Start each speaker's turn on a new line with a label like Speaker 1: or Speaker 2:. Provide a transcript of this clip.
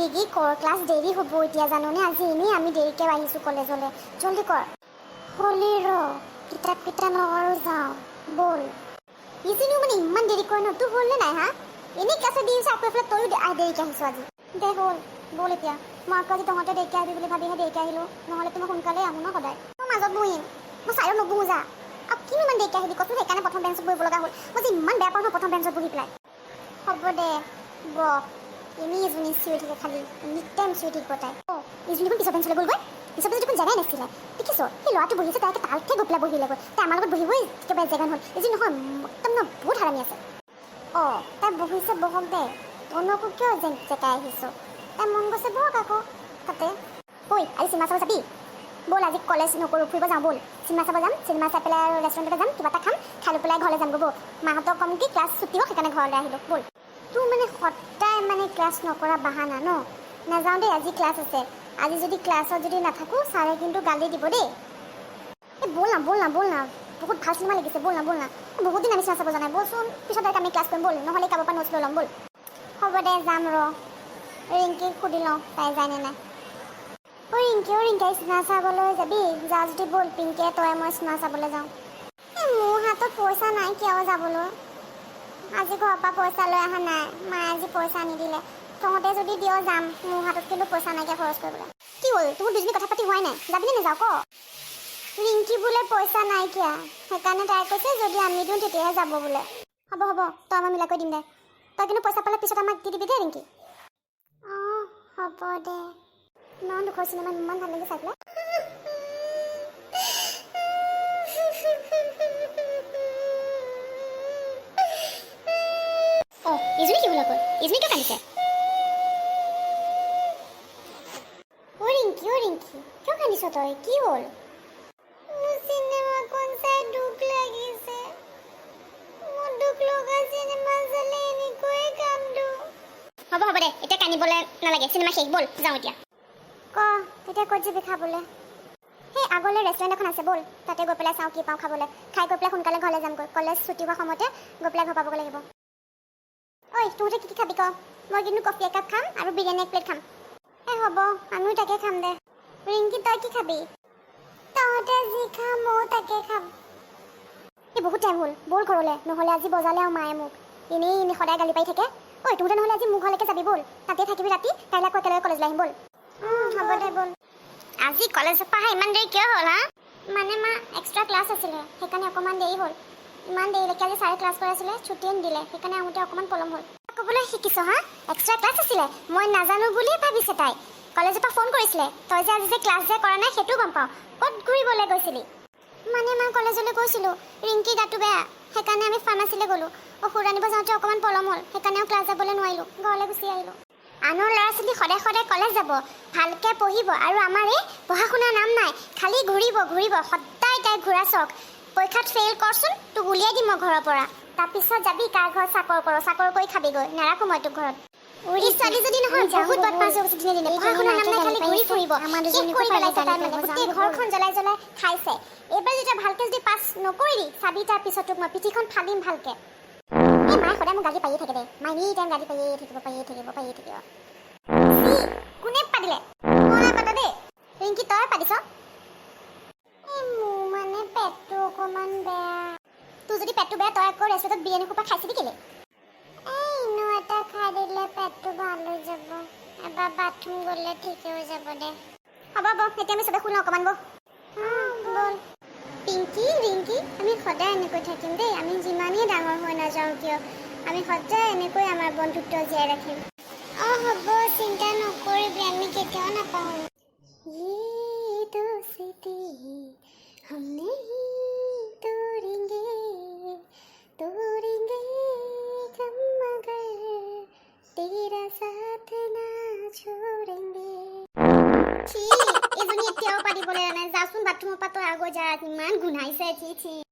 Speaker 1: Baggy কৰ, class দেৰি হ'ব এতিয়া জাননে? আজি এনেই আমি দেৰিকৈ আহিছোঁ কলেজলৈ। জলদি কৰ। হলি ৰ কিতাপ কেইটা নকৰোঁ, যাওঁ ব'ল। ইজিনিও মানে ইমান দেৰি কৰে ন, তোৰ হ'লনে নাই হা? এনেই ক্লাছত দি আকৌ এইফালে তয়ো দেৰিকৈ আহিছোঁ আজি। দে হ'ল, ব'ল এতিয়া। মই আকৌ আজি তহঁতে দেৰিকৈ আহিবি বুলি ভাবিহে দেৰিকৈ আহিলোঁ, নহ'লেতো মই সোনকালেই আহোঁ ন সদায়। মই মাজত বহিম, মই চাইডত নবহোঁ যা। আৰু কিনো ইমান দেৰিকৈ আহিবি কচোন? সেইকাৰণে প্ৰথম বেঞ্চত বহিব লগা হ'ল। মই যে ইমান বেয়া পাওঁ ন প্ৰথম বেঞ্চত বহি পেলাই। হ'ব দে বহ, এনেই এজনী চিঞৰি থাকে খালি, নিটাইম চিঞৰি থাকিব তাই। ইজনীখন পিছৰ বেঞ্চলৈ গ'লগৈ, পিছৰ বেঞ্চত দেখোন জেগাই নাছিলে। দেখিছ সেই ল'ৰাটো বহিছে, তাইকে তালকে গৈ পেলাই বহিলেগৈ। তাই আমাৰ লগত বহিবই একেবাৰে জেগা নহ'ল। এজনী নহয় একদম ন বহুত হাৰামি আছে। তাই বহিছে বহক দে, তনকো কিয় জেগাই আহিছোঁ? তাই মন গৈছে বহক আকৌ তাতে। ঐ আজি চিনেমা চাব যাবি? ব'ল আজি কলেজ নকৰোঁ, ফুৰিব যাওঁ ব'ল। চিনেমা চাব যাম, চিনেমা চাই পেলাই আৰু ৰেষ্টুৰেণ্টতে যাম, কিবা এটা খাম, খাই লৈ পেলাই ঘৰলৈ যামগৈ ব'ল। মাহঁতক ক'ম কি ক্লাছ ছুটি হ'ল সেইকাৰণে ঘৰলৈ আহিলোঁ ব'ল। তোৰ মানে সদায় মানে ক্লাছ নকৰা বাহানা ন? নাযাওঁ দেই, আজি ক্লাছ আছে। আজি যদি ক্লাছত যদি নাথাকোঁ ছাৰে কিন্তু গালি দিব দেই। ব'ল না ব'ল না ব'ল না, বহুত ভাল চিনেমা লাগিছে, ব'ল না ব'ল না। বহুত দিন আমি চিনেমা চাব জানাই, ব'লচোন পিছত ডাইৰেক্ট আমি ক্লাছ কৰিম ব'ল, নহ'লে কাৰোবাৰ পৰা নোটছ লৈ ল'ম ব'ল। হ'ব দে যাম ৰ, ৰিংকিক সুধি লওঁ তাই যায়নে নাই। ৰিংকি চিনেমা চাবলৈ যাবি? যাওঁ যদি ব'ল, পিংকিয়ে তই মই চিনেমা চাবলৈ যাওঁ। মোৰ হাতত পইচা নাই কিয় যাবলৈ? আজি ঘৰৰ পৰা পইচা লৈ অহা নাই, মায়ে আজি পইচা নিদিলে। তহঁতে যদি দিয় যাম, মোৰ হাতত কিন্তু পইচা নাইকিয়া খৰচ কৰিবলৈ। কি হ'ল তোৰ দুজনী কথা পাতি হোৱাই নাই, যাবিনে নাযাওঁ ক? ৰিংকি বোলে পইচা নাইকিয়া, সেইকাৰণে তাই কৈছে যদি আমি দিওঁ তেতিয়াহে যাব বোলে। হ'ব তই মই মিলাই কৰি দিম দে, তই কিন্তু পইচা পালে পিছত আমাক দি দিবি দেই ৰিংকি। হ'ব দে। ইমান দুখৰ চিনেমা ইমান ভাল লাগি চাই পেলাই। ইজনী কি হ'ল আকৌ? ইজনী কিয় কান্দিছে? ৰিংকি কিয় কান্দিছ তই? কি হ'ল? মোৰ চিনেমাখন চাই দুখ লাগিছে। মোৰ দুখ লগা চিনেমা চালে এনেকৈয়ে কান্দো। হ'ব দে, এতিয়া কান্দিবলৈ নালাগে, চিনেমা শেষ, ব'ল যাওঁ এতিয়া। তেতিয়া ক'ত যাবি খাবলৈ? সেই আগলৈ ৰেষ্টুৰেণ্ট এখন আছে, ব'ল তাতে গৈ পেলাই চাওঁ কি পাওঁ খাবলৈ। খাই গৈ পেলাই সোনকালে ঘৰলৈ যামগৈ, কলেজ ছুটি হোৱা সময়তে গৈ পেলাই ঘৰ পাবগৈ লাগিব। তহঁতে কি খাবি ক? মই কিন্তু কফি একাপ খাম আৰু বিৰিয়ানী এক প্লেট খাম। হ'ব আমিও তাকে খাম দে। ৰিংকি তই কি খাবি? তহঁতে যি খাম ময়ো তাকে খাম। বহুত টাইম হ'ল, ব'ল ঘৰলৈ, নহ'লে আজি বজালে আৰু মায়ে মোক এনেই সদায় গালি পাৰি থাকে। তহঁতে নহ'লে আজি মোৰ ঘৰলৈকে যাবি, ব'ল তাতে থাকিবি ৰাতি, কাইলৈ আকৌ একেলগে কলেজলৈ আহিম ব'ল। হ'ব দে ব'ল। আজি কলেজৰ পৰা ইমান দেৰি কিয় হ'ল হা? মানে মা এক্সট্ৰা ক্লাছ আছিলে, সেইকাৰণে অকণমান দেৰি হ'ল। ইমান দেৰিলৈকে আজি ছাৰে ক্লাছ কৰাইছিলে, ছুটিয়ে নিদিলে, সেইকাৰণে আহোঁতে অকণমান পলম হ'ল। ক'বলৈ শিকিছ হা? এক্সট্ৰা ক্লাছ আছিলে, মই নাজানো বুলিয়ে ভাবিছে তাই। কলেজৰ পৰা ফোন কৰিছিলে, তই যে আজি যে ক্লাছ যে কৰা নাই সেইটোও গম পাওঁ। ক'ত ঘূৰিবলৈ গৈছিলি? মানে মই কলেজলৈ গৈছিলোঁ, ৰিংকি গাটো বেয়া, সেইকাৰণে আমি ফাৰ্মাচীলৈ গ'লোঁ। ঔষধ আনিব যাওঁতে অকণমান পলম হ'ল, সেইকাৰণেও ক্লাছ যাবলৈ নোৱাৰিলোঁ, ঘৰলৈ গুচি আহিলোঁ। আনৰ ল'ৰা ছোৱালী সদায় কলেজ যাব, ভালকৈ পঢ়িব, আৰু আমাৰ এই পঢ়া শুনাৰ নাম নাই, খালি ঘূৰিব সদায় তাই ঘূৰা চখ। পৰীক্ষাত ফেইল কৰচোন, তোক উলিয়াই দিম মই ঘৰৰ পৰা। তাৰপিছত যাবি কাৰ ঘৰত চাকৰ কৰি খাবিগৈ, নাৰাখোঁ মই তোক ঘৰত। ছোৱালী যদি নহয় বহুত বদমাছ হৈ গৈছে দিনে দিনে, পঢ়া শুনাৰ নাম নাই, খালি ঘূৰি ফুৰিব। শেষ কৰি পেলাইছে তাই, মানে গোটেই ঘৰখন জ্বলাই খাইছে। এইবাৰ যেতিয়া ভালকৈ যদি পাছ নকৰিলি, চাবি তাৰ পিছত তোক মই পিঠিখন ফালিম ভালকৈ। মায়ে সদায় মোক গালি পাৰিয়ে থাকে দে, মায়ে এনি টাইম গালি পাৰিয়ে থাকিব। কোনে পাতিলে? মই নাই পাতা দেই। ৰিংকি তই পাতিছ? মোৰ মানে পেটটো অকণমান বেয়া। তোৰ যদি পেটটো বেয়া, তই আকৌ ৰেষ্টুৰেণ্টত বিৰিয়ানী সোপা খাইছিলি কেলে? ইনো এটা খাই দিলে পেটটো ভাল হৈ যাব, এবাৰ বাথৰুম গ'লে ঠিক হৈ যাব দে। হ'ব এতিয়া আমি চবে শুনো অকণমান ব'ল। পিংকি ৰিংকি আমি সদায় এনেকৈ থাকিম দেই, আমি যিমানেই ডাঙৰ হৈ নাযাওঁ কিয়, আমি সদায় এনেকৈ আমাৰ বন্ধুত্ব জীয়াই ৰাখিম। হ'ব চিন্তা নকৰিবি, আমি কেতিয়াও নাপাহৰোঁ। हम नहीं तोड़ेंगे हम मगर तेरा साथ ना छोड़ेंगे। এজনী এতিয়াও পাতিবলৈ নাই, যাচোন বাথৰুমৰ পৰা তই আগত যা, ইমান গোন্ধাইছে।